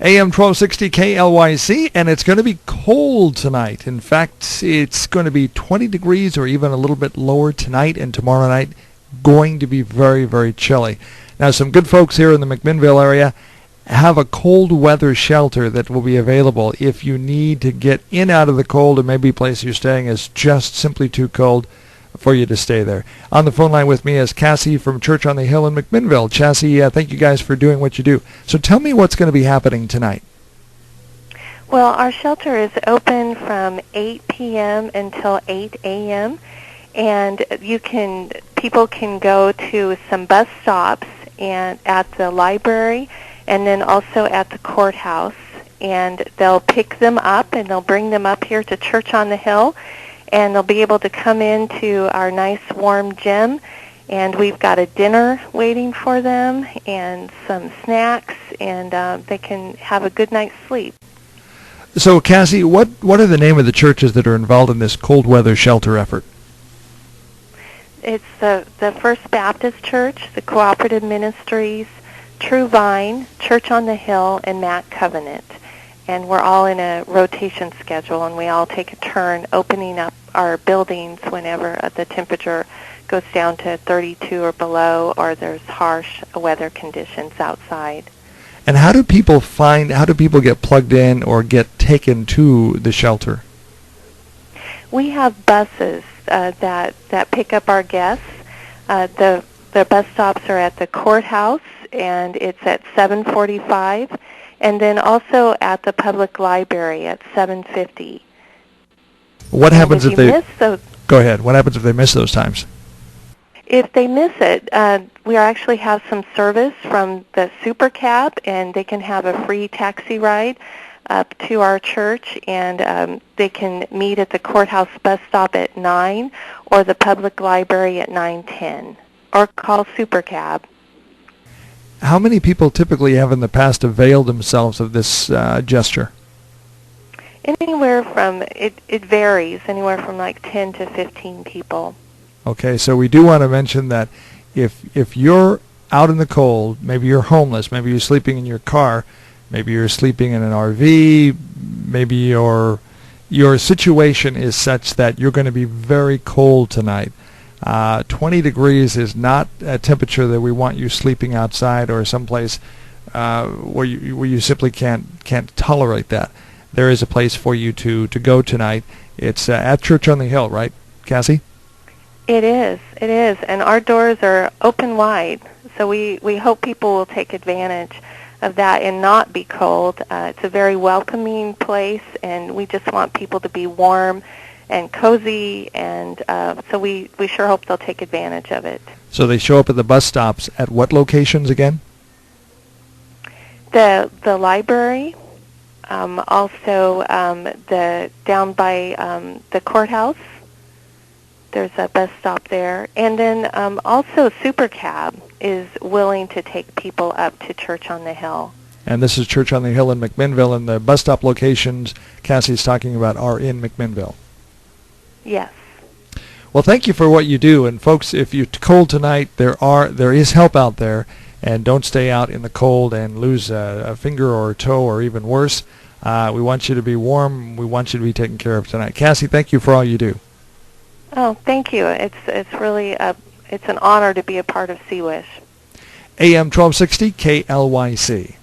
AM 1260 KLYC, and it's going to be cold tonight. In fact, it's going to be 20 degrees or even a little bit lower tonight, and tomorrow night going to be very, very chilly. Now, some good folks here in the McMinnville area have a cold weather shelter that will be available if you need to get in out of the cold, or maybe a place you're staying is just simply too cold for you to stay there. On the phone line with me is Cassie from Church on the Hill in McMinnville. Cassie, thank you guys for doing what you do. So tell me what's going to be happening tonight. Well, our shelter is open from 8 p.m. until 8 a.m. and people can go to some bus stops and at the library and then also at the courthouse, and they'll pick them up and they'll bring them up here to Church on the Hill, and they'll be able to come into our nice warm gym, and we've got a dinner waiting for them and some snacks, and they can have a good night's sleep. So, Cassie, what are the name of the churches that are involved in this cold weather shelter effort? It's the First Baptist Church, the Cooperative Ministries, True Vine, Church on the Hill, and Mac Covenant. And we're all in a rotation schedule, and we all take a turn opening up our buildings whenever the temperature goes down to 32 or below, or there's harsh weather conditions outside. And how do people get plugged in or get taken to the shelter? We have buses that pick up our guests. The bus stops are at the courthouse, and it's at 7:45. And then also at the public library at 7:50. What happens if they miss those? Go ahead. What happens if they miss those times? If they miss it, we actually have some service from the Super Cab, and they can have a free taxi ride up to our church, and they can meet at the courthouse bus stop at 9 or the public library at 9:10, or call Super Cab. How many people typically have in the past availed themselves of this gesture? Anywhere from, it varies, anywhere from like 10 to 15 people. Okay, so we do want to mention that if you're out in the cold, maybe you're homeless, maybe you're sleeping in your car, maybe you're sleeping in an RV, maybe your situation is such that you're going to be very cold tonight. 20 degrees is not a temperature that we want you sleeping outside or someplace where you simply can't tolerate that. There is a place for you to go tonight. It's at Church on the Hill, right, Cassie? It is, and our doors are open wide, so we hope people will take advantage of that and not be cold. It's a very welcoming place, and we just want people to be warm and cozy, and so we sure hope they'll take advantage of it. So they show up at the bus stops at what locations again? The library, also down by the courthouse. There's a bus stop there, and then also Super Cab is willing to take people up to Church on the Hill. And this is Church on the Hill in McMinnville, and the bus stop locations Cassie's talking about are in McMinnville. Yes. Well, thank you for what you do. And folks, if you're cold tonight, there is help out there. And don't stay out in the cold and lose a finger or a toe or even worse. We want you to be warm. We want you to be taken care of tonight. Cassie, thank you for all you do. Oh, thank you. It's really it's an honor to be a part of CWISH. AM 1260 KLYC.